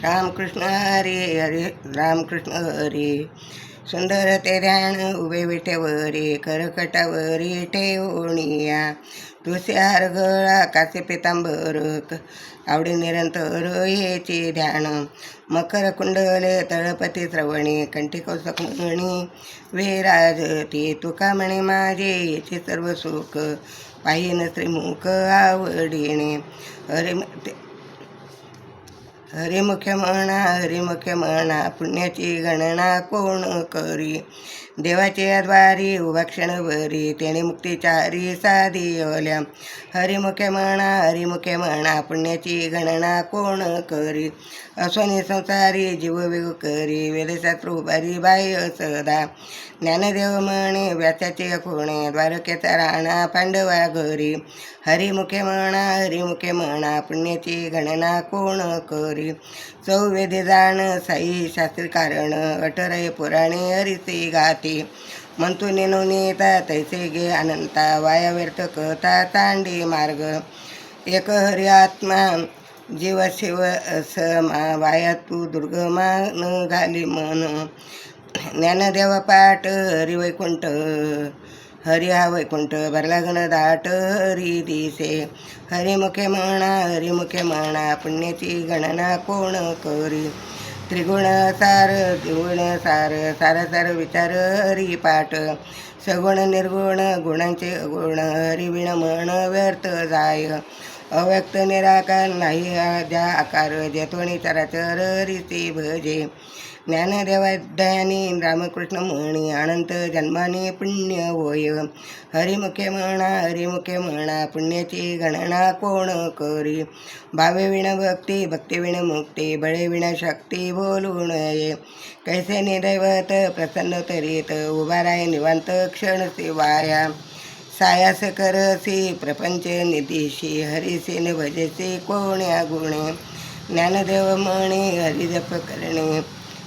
रामकृष्ण हरी हरी रामकृष्ण हरी. सुंदर ते ध्यान उभे विठेवरी, करकटावरी ठेवणिया. तुळशी हार गळा कासे पितांबर, आवडी निरंतर हेची ध्यान. मकर कुंडले तळपती श्रवणी, कंठी कौसकमणी विराजती. तुका म्हणे माझे येथे सर्व सुख, पाहिन श्रीमुख आवडीने. हरिमुखे म्हणा पुण्याची गणना कोण करी. देवाच्या द्वारी उभा क्षणभरी, त्याने मुक्तीचारी साधिवल्या. हरिमुखे म्हणा पुण्याची गणना कोण करी. अस्वनी संसारी जीव वेग करी, वेदशास्त्र उभारी बाह्य सदा. ज्ञानदेव म्हणे व्यासाचे कोणे, द्वारकेचा राणा पांडवा घरी. हरिमुखे म्हणा पुण्याची गणना कोण करी. चौवेदे जाण साई शास्त्री कारण, अठराई पुराणे हरिसे गाती. म्हणतो नेता तैसे गे अनंता, वाया व्यर्थ कथा तांडी मार्ग. एक हरी आत्मा जीव शिव समा, वाया तू दुर्गमा न घाली मन. ज्ञानदेव पाठ हरिवैकुंठ, हरी हा वैकुंठ भरला घन दाट हरी दिसे. हरिमुखे म्हणा पुण्याची गणना कोण करी. त्रिगुण सार द्विगुण सार, सार विचार हरी पाठ. सगुण निर्गुण गुणांचे गुण, हरिविण मन व्यर्थ जाय. अव्यक्त निराकार नाही ज्या आकार, जेतोणी चराचर हरिचे भजे. ज्ञानदेवाध्यानी रामकृष्ण म्हणी, अनंत जन्माने पुण्य होय. हरिमुखे म्हणा पुण्याची गणना कोण करी. भावे विण भक्ती, भक्ती विण मुक्ती, बळे विण शक्ती बोलू नये. कैसे निदैवत प्रसन्न तरीत, उभा राय निवांत क्षण शिवाया. सायास करसी प्रपंच निधीशी, हरिसे न भजसे कोण्या गुणे. ज्ञानदेव म्हणे हरिजप करणे,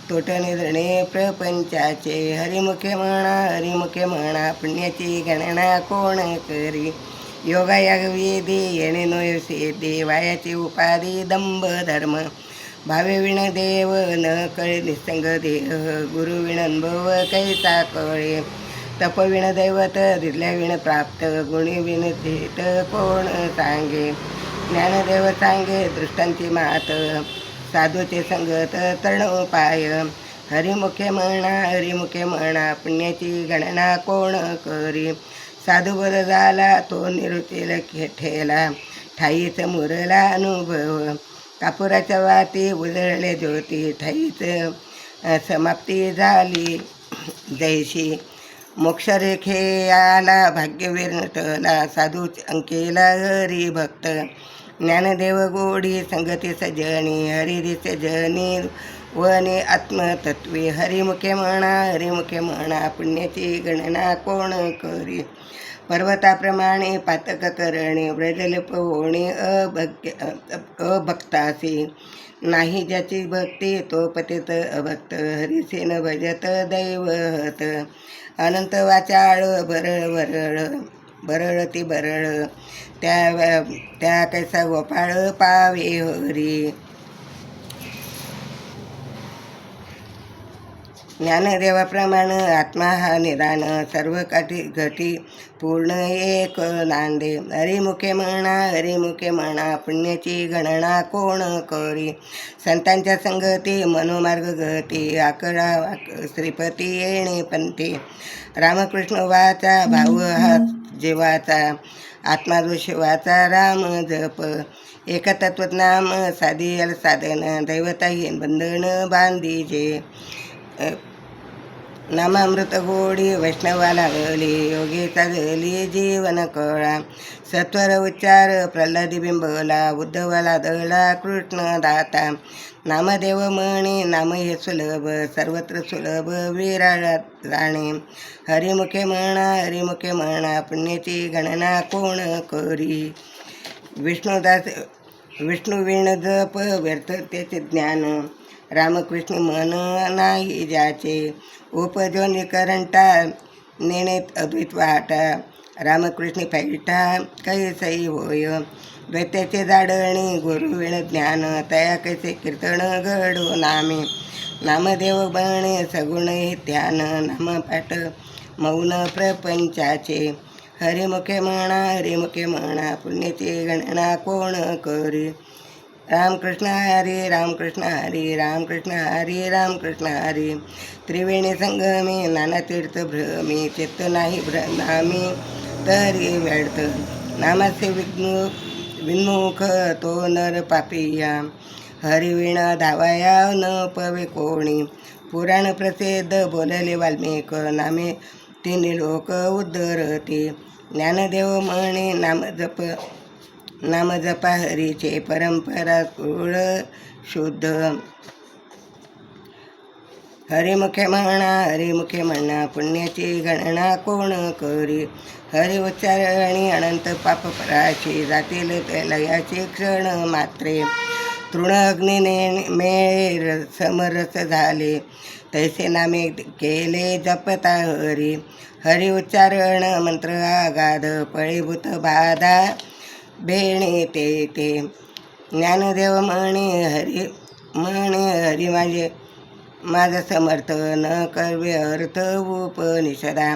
तोट निधणे प्रपंचाचे. हरिमुखे म्हणा पुण्याची गणना कोण करी. योगायाग विधी येणे नोय सिद्धी, वायाची उपाधी दंभ धर्म. भावे विण देव न कळे निसंग देह, गुरु विण अनुभव कैसा कळे. तप विण दैवत दिल्या विण प्राप्त, गुणी विण धीत कोण सांगे. ज्ञानदेव सांगे दृष्टांची मात, साधूचे संगत तरणोपाय. हरिमुखे म्हणा पुण्याची गणना कोण करी. साधू बद झाला तो निरुचेल ठेला, ठाईच मुरला अनुभव. कापुराच्या वाती उजळले ज्योती, ठाईच समाप्ती झाली जैशी. मोक्षरेखे आला भाग्यवीर नटला, साधू अंकेला हरी भक्त. ज्ञानदेव गोडी संगती सजनी, हरिदिस जनी वने आत्मतत्वे. हरिमुखे म्हणा पुण्याची गणना कोण करी. पर्वताप्रमाणे पातक करणे, व्रजलेप होणे अभक्तासी. नाही ज्याची भक्ती तो पतित अभक्त, हरिसेन भजत दैवत. अनंत वाचाळ बरळ ती बरळ, त्या कैसा गोपाळ पावे हरी. ज्ञानदेवाप्रमाणे आत्मा हा निदान, सर्व काठी घटी पूर्ण एक नांदे. हरिमुखे म्हणा पुण्याची गणना कोण करी. संतांच्या संगती मनोमार्ग गती, आकडा श्रीपती येणे पंथी. रामकृष्ण वाचा भाव हा जीवाचा, आत्मा जो शिवाचा राम जप. एकतत्वनाम साधियल साधन, दैवताहीन बंधन बांधीजे. नामामृत गोडी वैष्णवाला गली, योगीचा झाली जीवन कळा. सत्वर उच्चार प्रल्हादी बिंबला, उद्धवाला दळला कृष्ण दाता. नामदेव म्हणे नाम हे सुलभ, सर्वत्र सुलभ विराळात जाणे. हरिमुखे म्हणा पुण्याची गणना कोण करी. विष्णुवीण जप व्यर्थ त्याचे ज्ञान, रामकृष्ण मन नाही ज्याचे. उपजोनी करंटा नेणे अद्वैत वाटा, रामकृष्ण पैठा कैसई होय. दैत्याचे जाडणी गुरुविण ज्ञान तया कैसे कीर्तन घडू नामे नामदेव बणे सगुण हे ध्यान नामपाठ मौन प्रपंचाचे हरिमुखे म्हणा पुण्याची गणना कोण करी रामकृष्ण हरी रामकृष्ण हरी रामकृष्ण हरी रामकृष्ण हरी त्रिवेणी संगमी नाना तीर्थ भ्रमी चित्त नाही भ्रमामी तरी व्यर्थ नामाचे विन्मुख तो नर पापिया हरिविणा धावाया न पवे कोणी पुराण प्रसिद्ध बोलले वाल्मिक नामे तिन्ही लोक उद्धरते ज्ञानदेव म्हणे नाम जपा हरीचे परंपरा कुळ शुद्ध हरिमुखे म्हणा पुण्याची गणना कोण करी हरि उच्चारणी अनंत पाप पराशी जातील लयाचे क्षण मात्रे तृण अग्नीने मेळे समरस झाले तैसे नामे केले जपता हरि उच्चारण मंत्र आगाध पळीभूत बाधा भेणे ते ज्ञानदेव म्हणे हरी माझा समर्थ न कर्वे अर्थ उपनिषदा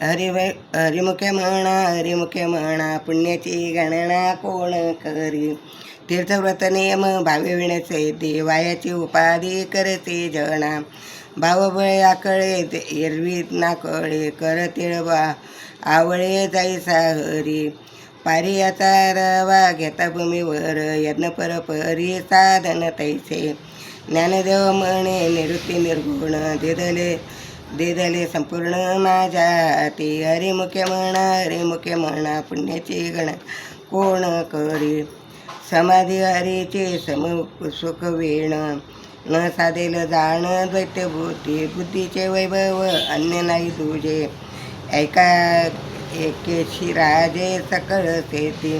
हरिमुखे म्हणा पुण्याची गणना कोण करी तीर्थव्रत नियम भाविविण सेती वायाची उपाधी करते जणा भावबळे आकळे एरवी ना कळे कर तिळवा आवळे जाईसा हरी पारियाचा रवा घेता भूमीवर यज्ञ परपरी साधन तैसे ज्ञानदेव म्हणे निवृत्ती निर्गुण देदले संपूर्ण माझ्या हाती हरिमुखे म्हणा पुण्याची गण कोण करी समाधी हरीचे सुख वेण न साधेल जाण द्वैत्यभूती बुद्धीचे वैभव अन्य नाही तुझे ऐका एकेशी राजे सकळ सेती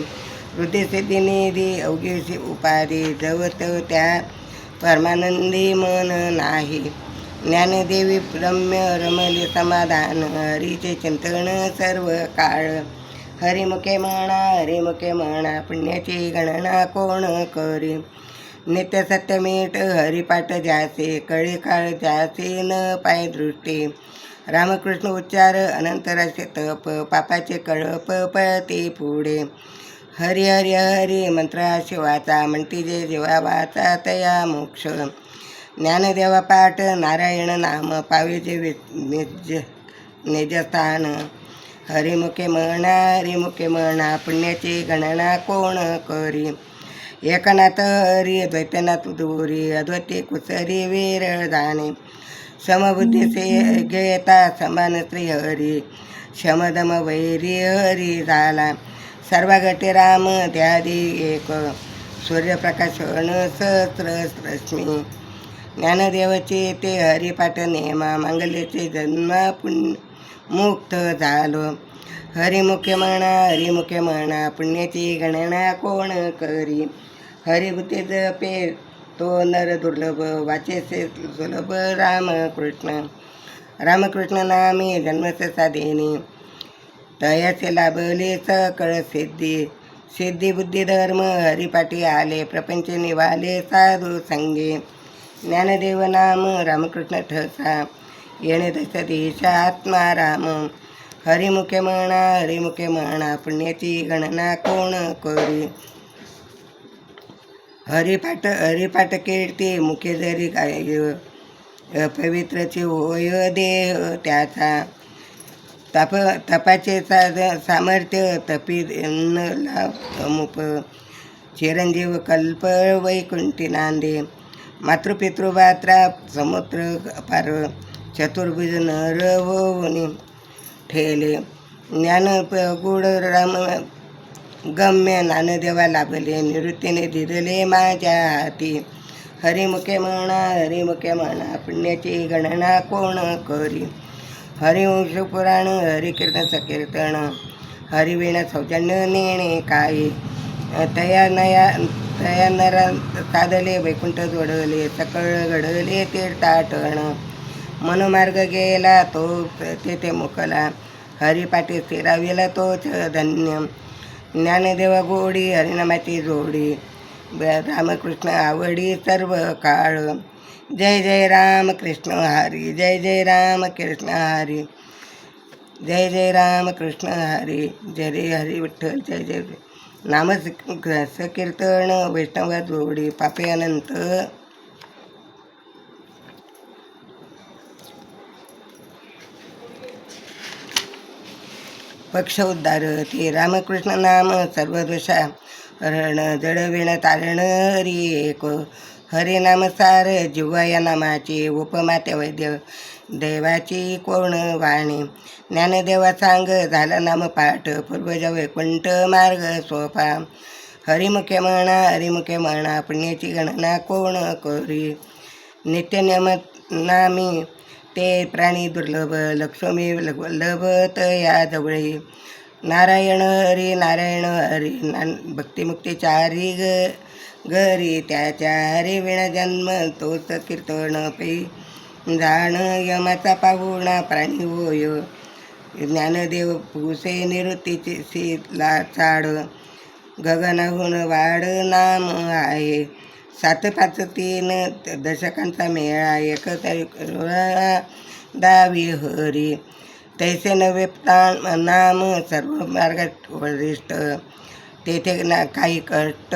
वृद्धिसिद्धी निधी अवघीशी उपाधी जवत त्या परमानंदी मन नाही ज्ञानदेवी रम्य रमले समाधान हरीचे चिंतन सर्व काळ हरिमुखे म्हणा पुण्याची गणना कोण करी नित्य सत्यमीठ हरिपाठ ज्याचे कळे काळ ज्याचे न पाय दृष्टी रामकृष्ण उच्चार अनंतराचे तप पापाचे कळप पळते पुढे हरी हरी हरी मंत्र शिवाचा म्हणती जे जीवा वाचा तया मोक्ष ज्ञानदेवा पाठ नारायण नाम पावे जे निजस्थान हरिमुखे म्हणा पुण्याची गणना कोण करी एकनाथ हरी द्वैतनाथ दूरी अद्वैती कुसरी वेरळ जाणे समबुद्धीचे घेता समान श्री हरी शमदम वैरी हरी झाला सर्वगटे राम त्यादी एक सूर्यप्रकाशन सहस्रश्मी ज्ञानदेवाचे ते हरिपाठ नेमा मांगल्याचे जन्म मुक्त झालो हरिमुखे म्हणा पुण्याची गणना कोण करी हरिभूते जपे तो नर दुर्लभ वाचेसे सुलभ रामकृष्ण नामी जन्मसे साधेने तयाचे लाभले सकळ सिद्धी बुद्धी धर्म हरिपाठी आले प्रपंच निवाले साधू संगे ज्ञानदेव नाम रामकृष्ण ठसा येणे दश देशा आत्मा राम हरिमुखे म्हणा पुण्याची गणना कोण करी हरिपाठ कीर्ती मुखे जरी काय पवित्रची होय देह त्याचा तपाचे सामर्थ्य तपी अमुप चिरंजीव कल्प वैकुंठी नांदे मातृपितृभात्रा समुद्र पार चतुर्भुज नर होऊन ठेले ज्ञान गुड राम गम्य ज्ञानदेवा लाभले निवृत्तीने दिदले माझ्या हाती हरिमुखे म्हणा पुण्याची गणना कोण करी हरिवंश पुराण हरिकीर्तन सकीर्तन हरिवीण सौजन्य नेणे काही तया नरा साधले वैकुंठ जोडले सकळ घडले तीर्थाटण मनोमार्ग गेला तो तेथे मुकला हरिपाठी स्थिराविला तोच धन्य ज्ञानदेवा गोडी हरिनामाची जोडी रामकृष्ण आवडी सर्व काळ. जय जय राम कृष्ण हरी, जय जय राम कृष्ण हरी, जय जय राम कृष्ण हरी, जय रे हरी विठ्ठल, जय जय नाम कीर्तन वैष्णव जोडी पापे अनंत. पक्ष उद्धारती रामकृष्ण नाम सर्वदोषा हरण जडविण तारण हरी एक. हरिनाम सार जिव्हा या नामाची उपमा ते वैद्य देवाची कोण वाणी. ज्ञानदेवा सांग झाला नाम पाठ पूर्वज वैकुंठ मार्ग सोपा. हरिमुखे म्हणा पुण्याची गणना कोण करी. नित्यनियम नामी ते प्राणी दुर्लभ लक्ष्मी वल्लभ तया जवळी. नारायण हरी भक्तिमुक्ती चारी घरी त्याच्या हरी विण जन्म तोच कीर्तन पै. जाण यमाचा पाहुणा प्राणी होय ज्ञानदेव पुसे निवृत्तीची शीला चाड. गगनाहून वाढ नाम आहे 7 5 3 दशकांचा मेळा एक दावी हरी. तैसे नवे नाम सर्व मार्गात वरिष्ठ तेथे काही कष्ट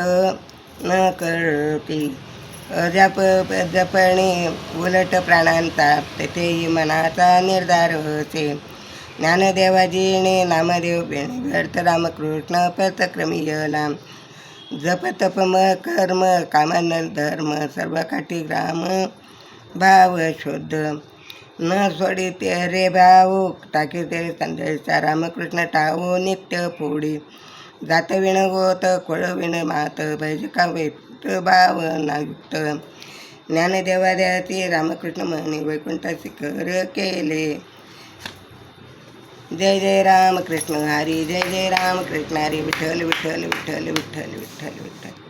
न करती. जपणे उलट प्राणांचा तेथेही मनाचा निर्धार होते. ज्ञानदेवाजीने नामदेव बेणे व्यर्थ रामकृष्ण पथक्रमीयला. जप तप कर्म कामन धर्म सर्व काठी ग्राम भाव शुद्ध. न सोडी ते रे भाऊ टाकी ते संदेशा रामकृष्ण टावो नित्य फोडी. जात विण गोत कुळविण मात भैजका वेट भाव नायुक्त. ज्ञानदेवाद्याची रामकृष्ण म्हणे वैकुंठ शिखर केले. जय जय राम कृष्ण हरी, जय जय राम कृष्ण हरी, विठ्ठल विठ्ठल विठ्ठल विठ्ठल विठ्ठल विठ्ठल.